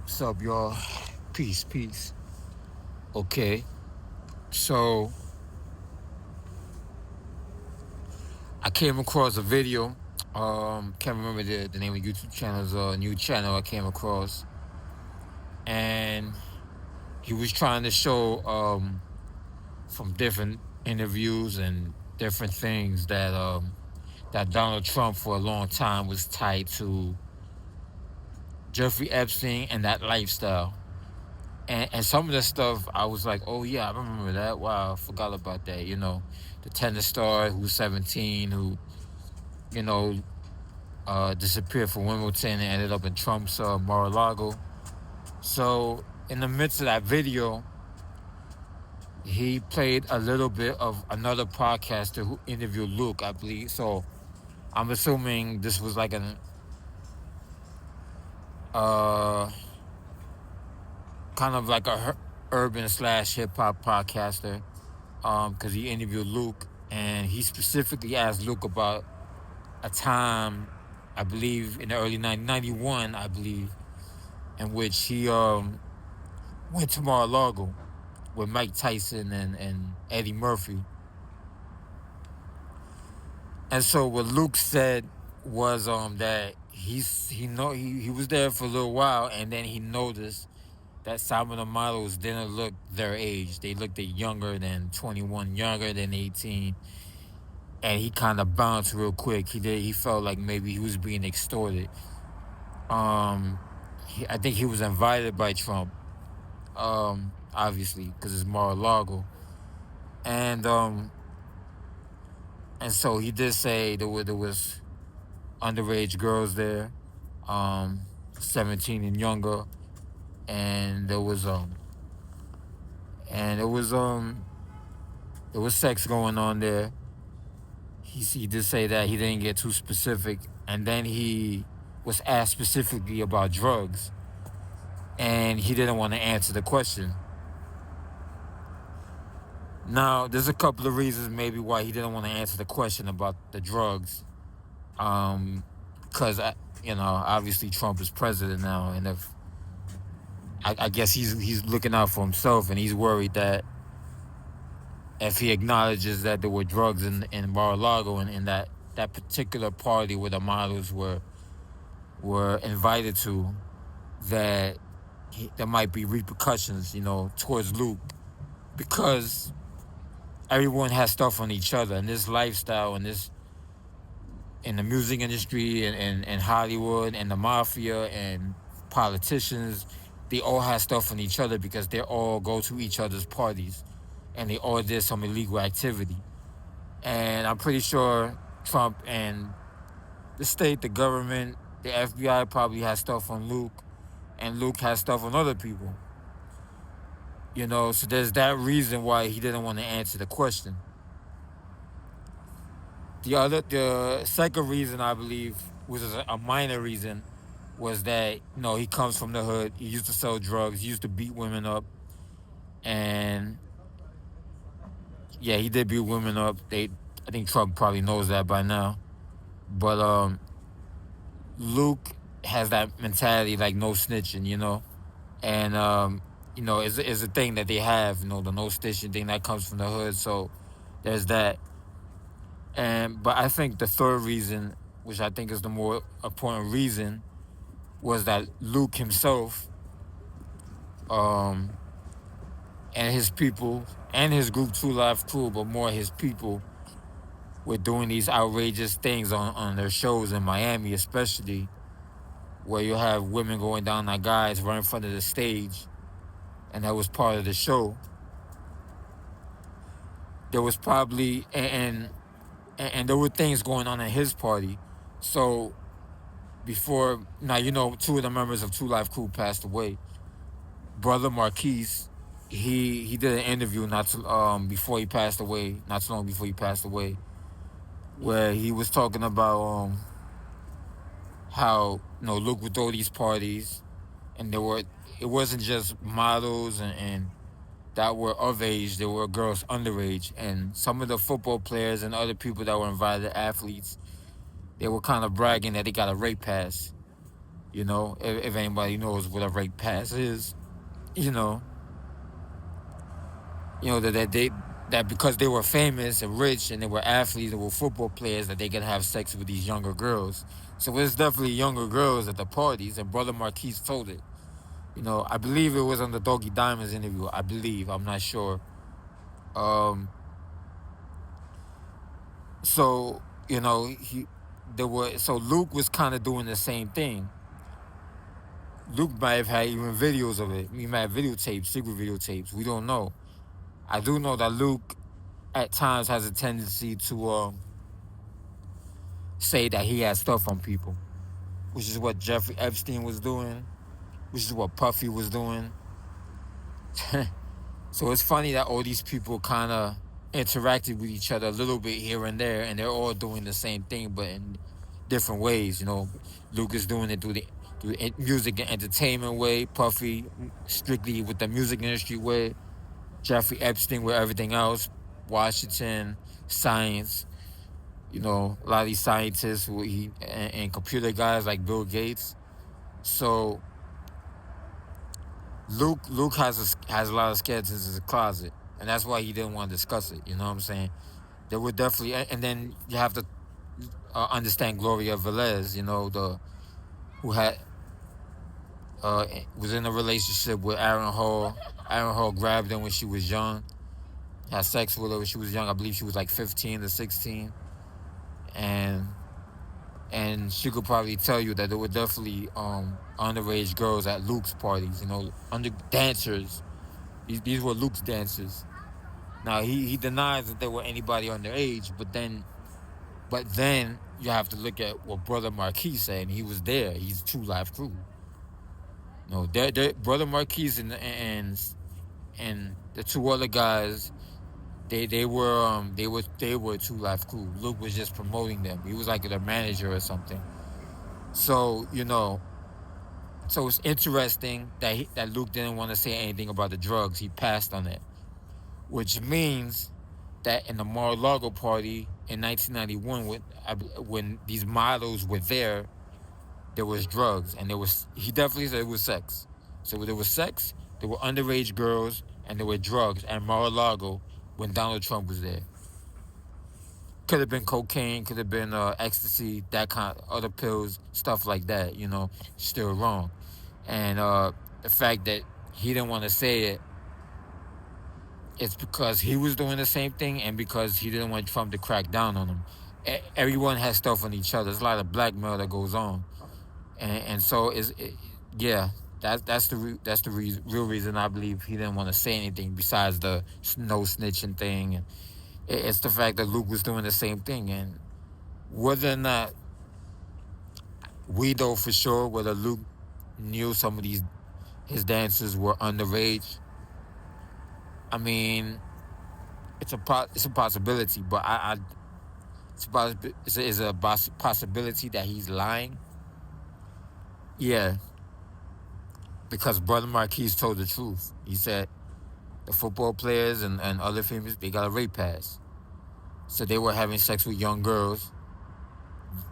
What's up, y'all? Peace, peace. Okay, so I came across a video. Can't remember the name of the YouTube channel's new channel I came across, and he was trying to show from different interviews and different things that Donald Trump for a long time was tied to Jeffrey Epstein and that lifestyle. And some of the stuff I was like, oh yeah, I remember that. Wow, I forgot about that. The tennis star who was 17, who you know disappeared from Wimbledon and ended up in Trump's Mar-a-Lago. So in the midst of that video, he played a little bit of another podcaster who interviewed Luke, I believe. So I'm assuming this was like an kind of like a urban slash hip hop podcaster, because he interviewed Luke, and he specifically asked Luke about a time, I believe in the early 91, I believe, in which he went to Mar-a-Lago with Mike Tyson and Eddie Murphy. And so what Luke said was that he was there for a little while, and then he noticed that some of the models didn't look their age. They looked younger than 21, younger than 18. And he kind of bounced real quick. He felt like maybe he was being extorted. I think he was invited by Trump, obviously, because it's Mar-a-Lago. And so he did say there was underage girls there, 17 and younger, and there was sex going on there. He did say that. He didn't get too specific, and then he was asked specifically about drugs, and he didn't want to answer the question. Now, there's a couple of reasons maybe why he didn't want to answer the question about the drugs. Because obviously Trump is president now, and if I guess he's looking out for himself, and he's worried that if he acknowledges that there were drugs in Mar-a-Lago and in that particular party where the models were invited to, that there might be repercussions, towards Luke, because everyone has stuff on each other, and this lifestyle and this in the music industry and Hollywood and the mafia and politicians, they all have stuff on each other because they all go to each other's parties, and they all did some illegal activity. And I'm pretty sure Trump and the state, the government, the FBI probably has stuff on Luke, and Luke has stuff on other people. So there's that reason why he didn't want to answer the question. The second reason, I believe, which is a minor reason, was that he comes from the hood. He used to sell drugs. He used to beat women up, and yeah, he did beat women up. I think Trump probably knows that by now, but Luke has that mentality, like no snitching, and it's a thing that they have, the no snitching thing that comes from the hood. So there's that. But I think the third reason, which I think is the more important reason, was that Luke himself, and his people, and his group, True Life Crew, but more his people, were doing these outrageous things on their shows in Miami, especially, where you have women going down on guys right in front of the stage, and that was part of the show. There was probably and there were things going on in his party. So before now, two of the members of True Life Crew passed away. Brother Marquise, he did an interview not long before he passed away, where he was talking about how Luke would throw these parties, and it wasn't just models and that were of age. There were girls underage, and some of the football players and other people that were invited, athletes, they were kind of bragging that they got a rape pass. If anybody knows what a rape pass is, you know, that because they were famous and rich and they were athletes and were football players that they could have sex with these younger girls. So there's definitely younger girls at the parties, and Brother Marquise told it. I believe it was on the Doggy Diamonds interview. I believe, I'm not sure. Um, so Luke was kind of doing the same thing. Luke might have had even videos of it. He might have videotapes, secret videotapes. We don't know. I do know that Luke at times has a tendency to say that he has stuff on people, which is what Jeffrey Epstein was doing, which is what Puffy was doing. So it's funny that all these people kind of interacted with each other a little bit here and there, and they're all doing the same thing, but in different ways. Luke is doing it through the music and entertainment way, Puffy strictly with the music industry way, Jeffrey Epstein with everything else, Washington, science. A lot of these scientists and computer guys like Bill Gates. So Luke has a lot of skeletons in his closet, and that's why he didn't want to discuss it. You know what I'm saying? There would definitely, and then you have to understand Gloria Velez. Who was in a relationship with Aaron Hall. Aaron Hall grabbed her when she was young, had sex with her when she was young. I believe she was like 15 to 16, and she could probably tell you that there were definitely underage girls at Luke's parties. Under dancers. These were Luke's dancers. Now he denies that there were anybody underage, but then you have to look at what Brother Marquis said, and he was there. He's True Life Crew. Brother Marquis and the two other guys, they were True Life Crew. Luke was just promoting them. He was like their manager or something. So so it's interesting that Luke didn't want to say anything about the drugs. He passed on it, which means that in the Mar-a-Lago party in 1991, when these models were there was drugs, and he definitely said it was sex. So there was sex, there were underage girls, and there were drugs at Mar-a-Lago when Donald Trump was there. Could have been cocaine, could have been ecstasy, that kind of other pills, stuff like that. Still wrong. And the fact that he didn't want to say it, it's because he was doing the same thing, and because he didn't want Trump to crack down on him. Everyone has stuff on each other. There's a lot of blackmail that goes on, and so yeah. That's the real reason I believe he didn't want to say anything besides the no snitching thing. And it's the fact that Luke was doing the same thing, and whether or not we know for sure whether Luke knew some of his dancers were underage. I mean, it's a possibility, but it's a possibility that he's lying. Yeah, because Brother Marquis told the truth. He said the football players and other females, they got a rape pass. So they were having sex with young girls,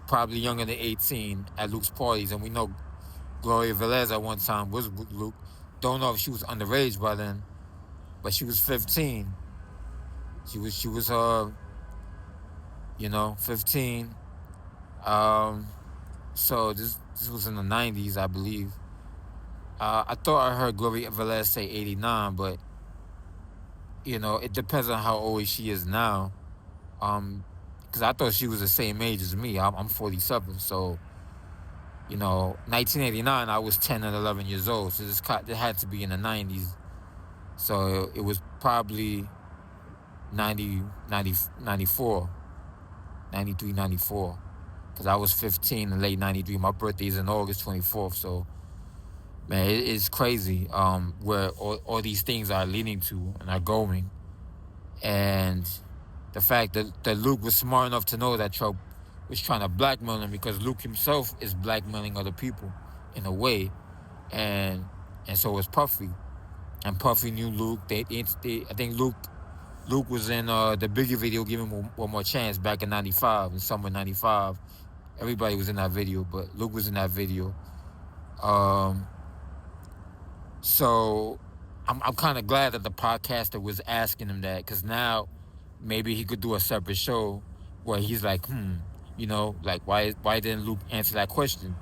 probably younger than 18, at Luke's parties. And we know Gloria Velez at one time was with Luke. Don't know if she was underage by then, but she was 15. She was 15. So this was in the 90s, I believe. I thought I heard Gloria Velez say 89, but it depends on how old she is now. Because I thought she was the same age as me. I'm 47, so 1989, I was 10 and 11 years old. So it had to be in the 90s. So it was probably 94, 93, 94. Because I was 15 in late 93. My birthday is in August 24th. So, man, it's crazy where all these things are leading to and are going. And the fact that Luke was smart enough to know that Trump was trying to blackmail him, because Luke himself is blackmailing other people in a way. And so was Puffy. And Puffy knew Luke. I think Luke was in the Biggie video, Give Him One More Chance, back in summer 95. Everybody was in that video, but Luke was in that video. Um, so I'm kind of glad that the podcaster was asking him that, because now maybe he could do a separate show where he's like, like why didn't Luke answer that question?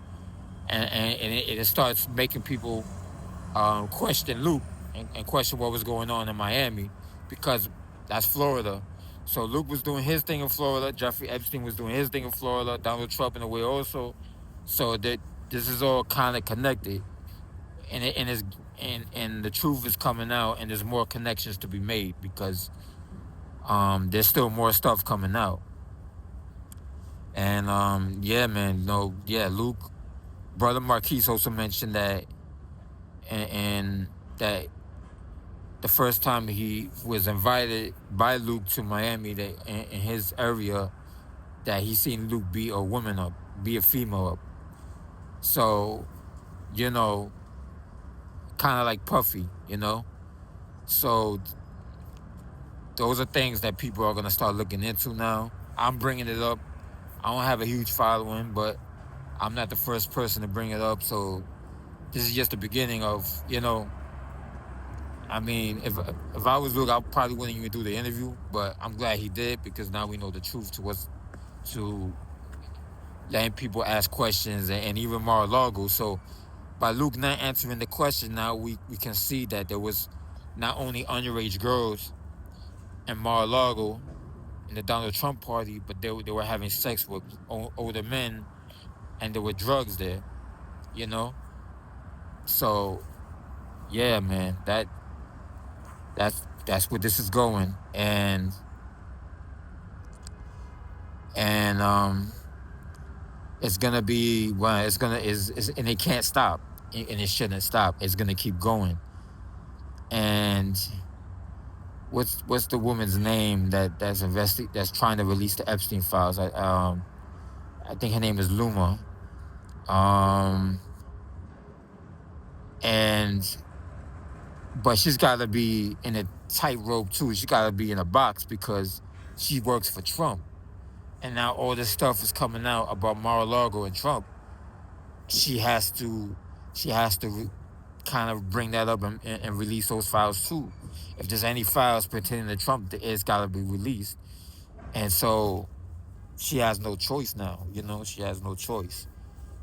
And it starts making people question Luke and question what was going on in Miami, because that's Florida. So Luke was doing his thing in Florida. Jeffrey Epstein was doing his thing in Florida. Donald Trump in a way also. So that this is all kind of connected, and the truth is coming out, and there's more connections to be made, because there's still more stuff coming out. And yeah, man, no, yeah, Luke, brother Marquise also mentioned that, and that the first time he was invited by Luke to Miami, that in his area, that he seen Luke beat a woman up, be a female up. So, you know, kind of like Puffy, you know. So those are things that people are gonna start looking into now. I'm bringing it up. I don't have a huge following, but I'm not the first person to bring it up. So this is just the beginning of, I mean, if I was Luke, I probably wouldn't even do the interview, but I'm glad he did, because now we know the truth to letting people ask questions, and even Mar-a-Lago. So by Luke not answering the question, now we can see that there was not only underage girls in Mar-a-Lago in the Donald Trump party, but they were having sex with older men, and there were drugs there, you know. So yeah, man, that's where this is going, and it's gonna be, well, it's gonna is and it can't stop, and it shouldn't stop. It's gonna keep going. And what's the woman's name that's trying to release the Epstein files? I think her name is Luma. Um and But she's got to be in a tightrope too. She got to be in a box, because she works for Trump, and now all this stuff is coming out about Mar-a-Lago and Trump. She has to, kind of bring that up, and release those files too. If there's any files pertaining to Trump, it's got to be released. And so she has no choice now. She has no choice.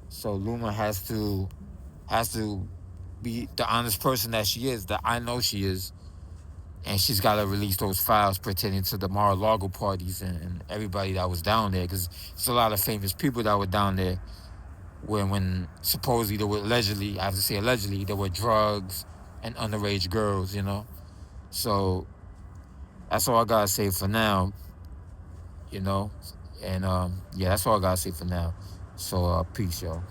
So Luma has to be the honest person that she is, that I know she is, and she's got to release those files pertaining to the Mar-a-Lago parties, and everybody that was down there, because there's a lot of famous people that were down there when supposedly there were allegedly, I have to say allegedly, there were drugs and underage girls. So that's all I gotta say for now, you know, and yeah, that's all I gotta say for now. So peace, y'all.